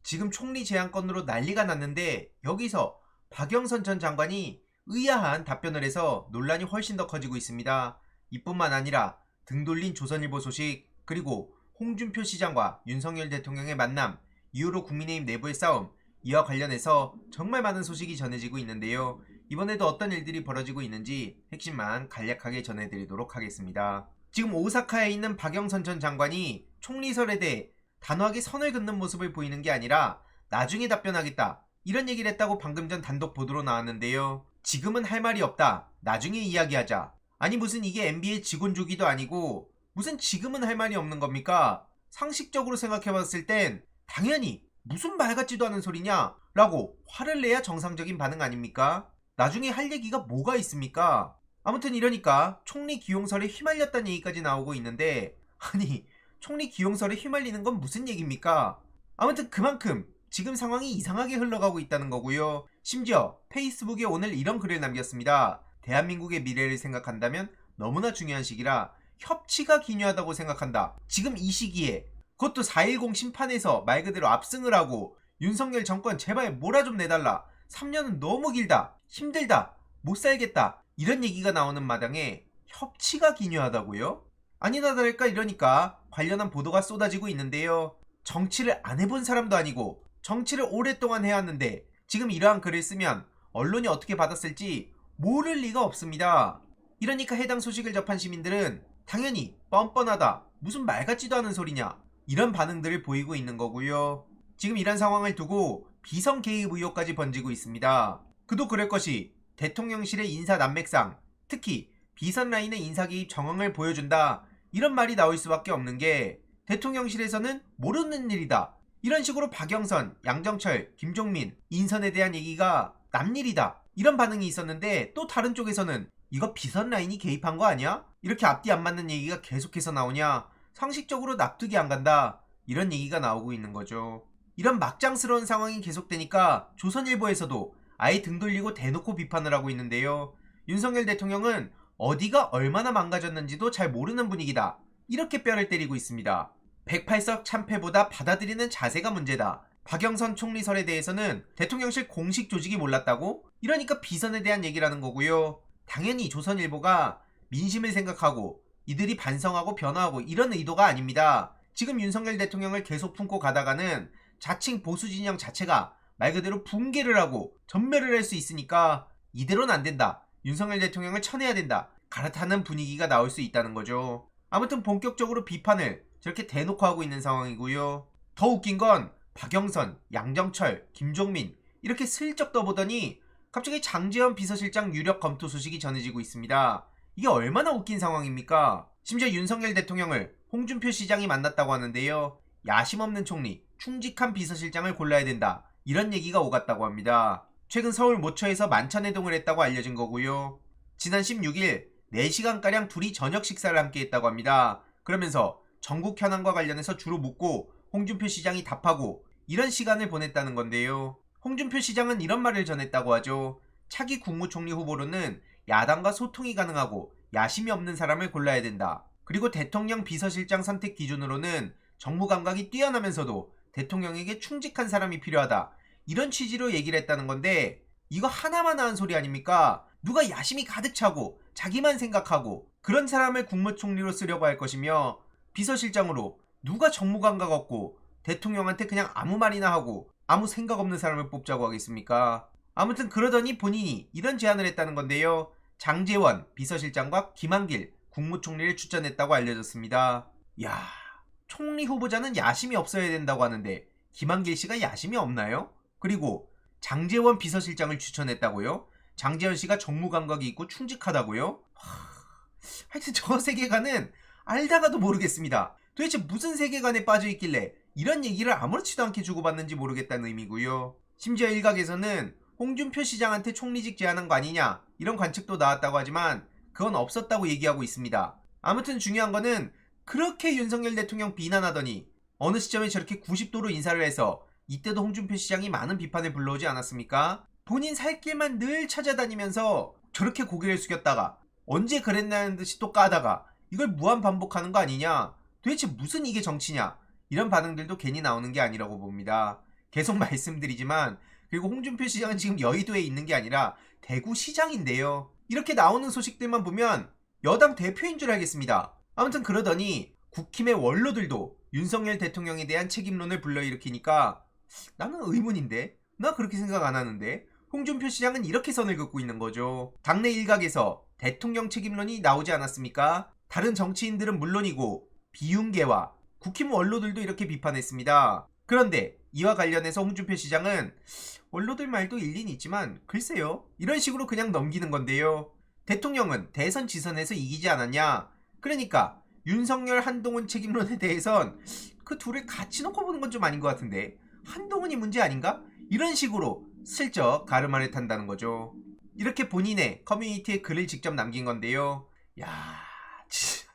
지금 총리 제안건으로 난리가 났는데 여기서 박영선 전 장관이 의아한 답변을 해서 논란이 훨씬 더 커지고 있습니다. 이뿐만 아니라 등 돌린 조선일보 소식, 그리고 홍준표 시장과 윤석열 대통령의 만남 이후로 국민의힘 내부의 싸움, 이와 관련해서 정말 많은 소식이 전해지고 있는데요. 이번에도 어떤 일들이 벌어지고 있는지 핵심만 간략하게 전해드리도록 하겠습니다. 지금 오사카에 있는 박영선 전 장관이 총리설에 대해 단호하게 선을 긋는 모습을 보이는 게 아니라 나중에 답변하겠다, 이런 얘기를 했다고 방금 전 단독 보도로 나왔는데요. 지금은 할 말이 없다, 나중에 이야기하자. 아니 무슨 이게 NBA 직원조기도 아니고 무슨 지금은 할 말이 없는 겁니까? 상식적으로 생각해봤을 땐 당연히 무슨 말 같지도 않은 소리냐 라고 화를 내야 정상적인 반응 아닙니까? 나중에 할 얘기가 뭐가 있습니까? 아무튼 이러니까 총리 기용설에 휘말렸다는 얘기까지 나오고 있는데, 아니 총리 기용설에 휘말리는 건 무슨 얘기입니까? 아무튼 그만큼 지금 상황이 이상하게 흘러가고 있다는 거고요. 심지어 페이스북에 오늘 이런 글을 남겼습니다. 대한민국의 미래를 생각한다면 너무나 중요한 시기라 협치가 기묘하다고 생각한다. 지금 이 시기에 그것도 4.10 심판에서 말 그대로 압승을 하고 윤석열 정권 제발 몰아 좀 내달라, 3년은 너무 길다, 힘들다, 못 살겠다, 이런 얘기가 나오는 마당에 협치가 기묘하다고요? 아니나 다를까 이러니까 관련한 보도가 쏟아지고 있는데요. 정치를 안 해본 사람도 아니고 정치를 오랫동안 해왔는데 지금 이러한 글을 쓰면 언론이 어떻게 받았을지 모를 리가 없습니다. 이러니까 해당 소식을 접한 시민들은 당연히 뻔뻔하다, 무슨 말 같지도 않은 소리냐, 이런 반응들을 보이고 있는 거고요. 지금 이런 상황을 두고 비선 개입 의혹까지 번지고 있습니다. 그도 그럴 것이 대통령실의 인사 난맥상, 특히 비선 라인의 인사 개입 정황을 보여준다, 이런 말이 나올 수밖에 없는 게 대통령실에서는 모르는 일이다, 이런 식으로 박영선, 양정철, 김종민 인선에 대한 얘기가 남일이다, 이런 반응이 있었는데, 또 다른 쪽에서는 이거 비선 라인이 개입한 거 아니야? 이렇게 앞뒤 안 맞는 얘기가 계속해서 나오냐, 상식적으로 납득이 안 간다, 이런 얘기가 나오고 있는 거죠. 이런 막장스러운 상황이 계속되니까 조선일보에서도 아예 등 돌리고 대놓고 비판을 하고 있는데요. 윤석열 대통령은 어디가 얼마나 망가졌는지도 잘 모르는 분위기다, 이렇게 뼈를 때리고 있습니다. 108석 참패보다 받아들이는 자세가 문제다. 박영선 총리설에 대해서는 대통령실 공식 조직이 몰랐다고? 이러니까 비선에 대한 얘기라는 거고요. 당연히 조선일보가 민심을 생각하고 이들이 반성하고 변화하고 이런 의도가 아닙니다. 지금 윤석열 대통령을 계속 품고 가다가는 자칭 보수 진영 자체가 말 그대로 붕괴를 하고 전멸을 할 수 있으니까 이대로는 안 된다, 윤석열 대통령을 쳐내야 된다, 갈아타는 분위기가 나올 수 있다는 거죠. 아무튼 본격적으로 비판을 저렇게 대놓고 하고 있는 상황이고요. 더 웃긴 건 박영선, 양정철, 김종민 이렇게 슬쩍 떠보더니 갑자기 장제원 비서실장 유력 검토 소식이 전해지고 있습니다. 이게 얼마나 웃긴 상황입니까? 심지어 윤석열 대통령을 홍준표 시장이 만났다고 하는데요. 야심 없는 총리, 충직한 비서실장을 골라야 된다, 이런 얘기가 오갔다고 합니다. 최근 서울 모처에서 만찬회동을 했다고 알려진 거고요. 지난 16일 4시간가량 둘이 저녁 식사를 함께 했다고 합니다. 그러면서 전국 현안과 관련해서 주로 묻고 홍준표 시장이 답하고 이런 시간을 보냈다는 건데요. 홍준표 시장은 이런 말을 전했다고 하죠. 차기 국무총리 후보로는 야당과 소통이 가능하고 야심이 없는 사람을 골라야 된다. 그리고 대통령 비서실장 선택 기준으로는 정무 감각이 뛰어나면서도 대통령에게 충직한 사람이 필요하다, 이런 취지로 얘기를 했다는 건데, 이거 하나만 한 소리 아닙니까? 누가 야심이 가득 차고 자기만 생각하고 그런 사람을 국무총리로 쓰려고 할 것이며, 비서실장으로 누가 정무 감각 없고 대통령한테 그냥 아무 말이나 하고 아무 생각 없는 사람을 뽑자고 하겠습니까? 아무튼 그러더니 본인이 이런 제안을 했다는 건데요. 장제원 비서실장과 김한길 국무총리를 추천했다고 알려졌습니다. 야, 총리 후보자는 야심이 없어야 된다고 하는데 김한길 씨가 야심이 없나요? 그리고 장제원 비서실장을 추천했다고요? 장제원 씨가 정무 감각이 있고 충직하다고요? 하여튼 저 세계관은 알다가도 모르겠습니다. 도대체 무슨 세계관에 빠져 있길래 이런 얘기를 아무렇지도 않게 주고받는지 모르겠다는 의미고요. 심지어 일각에서는 홍준표 시장한테 총리직 제안한 거 아니냐, 이런 관측도 나왔다고 하지만 그건 없었다고 얘기하고 있습니다. 아무튼 중요한 거는 그렇게 윤석열 대통령 비난하더니 어느 시점에 저렇게 90도로 인사를 해서 이때도 홍준표 시장이 많은 비판을 불러오지 않았습니까? 본인 살 길만 늘 찾아다니면서 저렇게 고개를 숙였다가 언제 그랬냐는 듯이 또 까다가 이걸 무한 반복하는 거 아니냐, 도대체 무슨 이게 정치냐, 이런 반응들도 괜히 나오는 게 아니라고 봅니다. 계속 말씀드리지만 그리고 홍준표 시장은 지금 여의도에 있는 게 아니라 대구시장인데요. 이렇게 나오는 소식들만 보면 여당 대표인 줄 알겠습니다. 아무튼 그러더니 국힘의 원로들도 윤석열 대통령에 대한 책임론을 불러일으키니까 나는 의문인데? 나 그렇게 생각 안 하는데? 홍준표 시장은 이렇게 선을 긋고 있는 거죠. 당내 일각에서 대통령 책임론이 나오지 않았습니까? 다른 정치인들은 물론이고 비윤계와 국힘 원로들도 이렇게 비판했습니다. 그런데 이와 관련해서 홍준표 시장은 원로들 말도 일리는 있지만 글쎄요, 이런 식으로 그냥 넘기는 건데요. 대통령은 대선 지선에서 이기지 않았냐? 그러니까 윤석열 한동훈 책임론에 대해선 그 둘을 같이 놓고 보는 건 좀 아닌 것 같은데 한동훈이 문제 아닌가? 이런 식으로 슬쩍 가르마를 탄다는 거죠. 이렇게 본인의 커뮤니티에 글을 직접 남긴 건데요. 야, 진짜.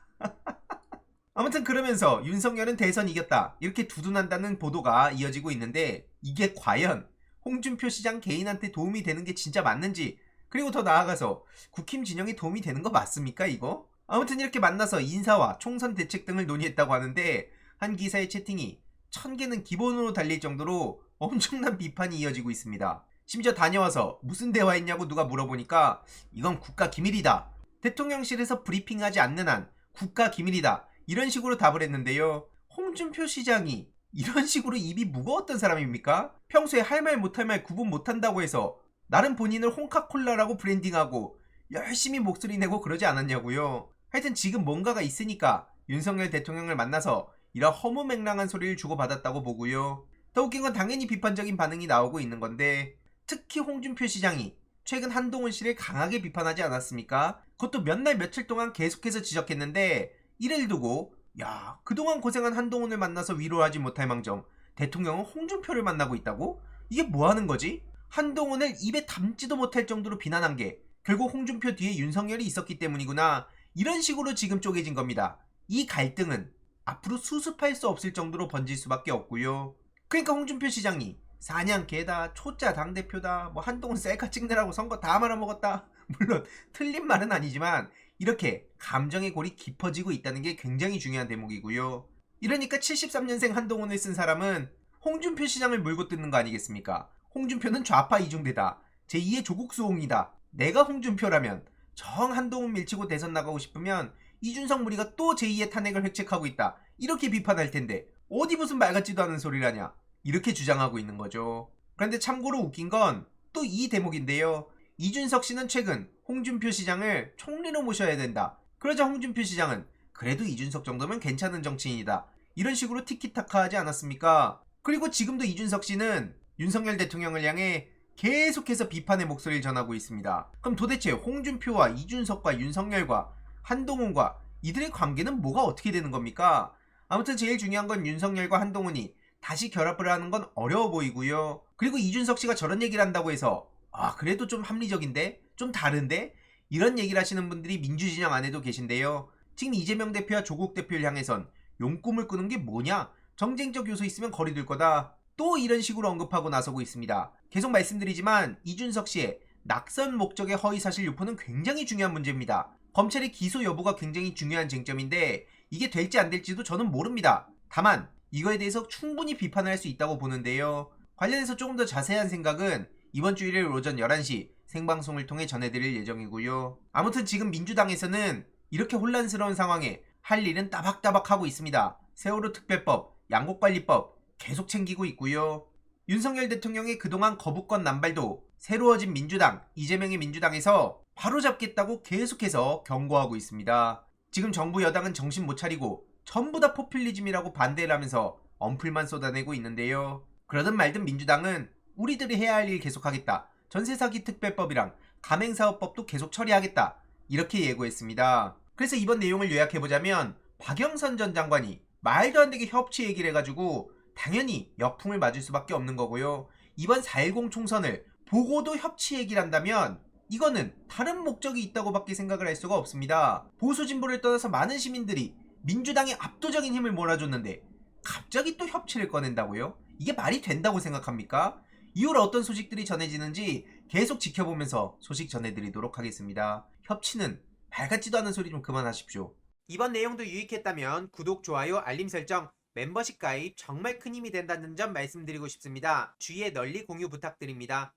아무튼 그러면서 윤석열은 대선 이겼다 이렇게 두둔한다는 보도가 이어지고 있는데 이게 과연 홍준표 시장 개인한테 도움이 되는 게 진짜 맞는지, 그리고 더 나아가서 국힘 진영에 도움이 되는 거 맞습니까 이거? 아무튼 이렇게 만나서 인사와 총선 대책 등을 논의했다고 하는데 한 기사의 채팅이 1000개는 기본으로 달릴 정도로 엄청난 비판이 이어지고 있습니다. 심지어 다녀와서 무슨 대화했냐고 누가 물어보니까 이건 국가 기밀이다, 대통령실에서 브리핑하지 않는 한 국가 기밀이다, 이런 식으로 답을 했는데요. 홍준표 시장이 이런 식으로 입이 무거웠던 사람입니까? 평소에 할 말 못할 말 구분 못한다고 해서 나름 본인을 홍카콜라라고 브랜딩하고 열심히 목소리 내고 그러지 않았냐고요. 하여튼 지금 뭔가가 있으니까 윤석열 대통령을 만나서 이런 허무맹랑한 소리를 주고받았다고 보고요. 더 웃긴 건 당연히 비판적인 반응이 나오고 있는 건데 특히 홍준표 시장이 최근 한동훈 씨를 강하게 비판하지 않았습니까? 그것도 몇 날 며칠 동안 계속해서 지적했는데 이를 두고 야, 그동안 고생한 한동훈을 만나서 위로하지 못할 망정 대통령은 홍준표를 만나고 있다고? 이게 뭐하는 거지? 한동훈을 입에 담지도 못할 정도로 비난한 게 결국 홍준표 뒤에 윤석열이 있었기 때문이구나, 이런 식으로 지금 쪼개진 겁니다. 이 갈등은 앞으로 수습할 수 없을 정도로 번질 수밖에 없고요. 그러니까 홍준표 시장이 사냥개다, 초짜 당대표다, 뭐 한동훈 셀카 찍느라고 선거 다 말아먹었다, 물론 틀린 말은 아니지만 이렇게 감정의 골이 깊어지고 있다는 게 굉장히 중요한 대목이고요. 이러니까 73년생 한동훈을 쓴 사람은 홍준표 시장을 물고 뜯는 거 아니겠습니까? 홍준표는 좌파 이중대다, 제2의 조국 수홍이다, 내가 홍준표라면 정 한동훈 밀치고 대선 나가고 싶으면 이준석 무리가 또 제2의 탄핵을 획책하고 있다, 이렇게 비판할 텐데 어디 무슨 말 같지도 않은 소리를 하냐, 이렇게 주장하고 있는 거죠. 그런데 참고로 웃긴 건 또 이 대목인데요. 이준석 씨는 최근 홍준표 시장을 총리로 모셔야 된다. 그러자 홍준표 시장은 그래도 이준석 정도면 괜찮은 정치인이다, 이런 식으로 티키타카 하지 않았습니까? 그리고 지금도 이준석 씨는 윤석열 대통령을 향해 계속해서 비판의 목소리를 전하고 있습니다. 그럼 도대체 홍준표와 이준석과 윤석열과 한동훈과 이들의 관계는 뭐가 어떻게 되는 겁니까? 아무튼 제일 중요한 건 윤석열과 한동훈이 다시 결합을 하는 건 어려워 보이고요. 그리고 이준석 씨가 저런 얘기를 한다고 해서 그래도 좀 합리적인데? 좀 다른데? 이런 얘기를 하시는 분들이 민주진영 안에도 계신데요. 지금 이재명 대표와 조국 대표를 향해선 용꿈을 꾸는 게 뭐냐? 정쟁적 요소 있으면 거리 둘 거다, 또 이런 식으로 언급하고 나서고 있습니다. 계속 말씀드리지만 이준석 씨의 낙선 목적의 허위사실 유포는 굉장히 중요한 문제입니다. 검찰의 기소 여부가 굉장히 중요한 쟁점인데 이게 될지 안 될지도 저는 모릅니다. 다만 이거에 대해서 충분히 비판을 할 수 있다고 보는데요. 관련해서 조금 더 자세한 생각은 이번 주 일요일 오전 11시 생방송을 통해 전해드릴 예정이고요. 아무튼 지금 민주당에서는 이렇게 혼란스러운 상황에 할 일은 따박따박 하고 있습니다. 세월호 특별법, 양곡관리법 계속 챙기고 있고요. 윤석열 대통령의 그동안 거부권 남발도 새로워진 민주당, 이재명의 민주당에서 바로잡겠다고 계속해서 경고하고 있습니다. 지금 정부 여당은 정신 못 차리고 전부 다 포퓰리즘이라고 반대를 하면서 언플만 쏟아내고 있는데요. 그러든 말든 민주당은 우리들이 해야 할 일 계속하겠다, 전세사기 특별법이랑 가맹사업법도 계속 처리하겠다, 이렇게 예고했습니다. 그래서 이번 내용을 요약해보자면 박영선 전 장관이 말도 안 되게 협치 얘기를 해가지고 당연히 역풍을 맞을 수밖에 없는 거고요. 이번 4.10 총선을 보고도 협치 얘기를 한다면 이거는 다른 목적이 있다고 밖에 생각을 할 수가 없습니다. 보수 진보를 떠나서 많은 시민들이 민주당에 압도적인 힘을 몰아줬는데 갑자기 또 협치를 꺼낸다고요? 이게 말이 된다고 생각합니까? 이후로 어떤 소식들이 전해지는지 계속 지켜보면서 소식 전해드리도록 하겠습니다. 협치는 말 같지도 않은 소리 좀 그만하십시오. 이번 내용도 유익했다면 구독, 좋아요, 알림 설정 멤버십 가입 정말 큰 힘이 된다는 점 말씀드리고 싶습니다. 주위에 널리 공유 부탁드립니다.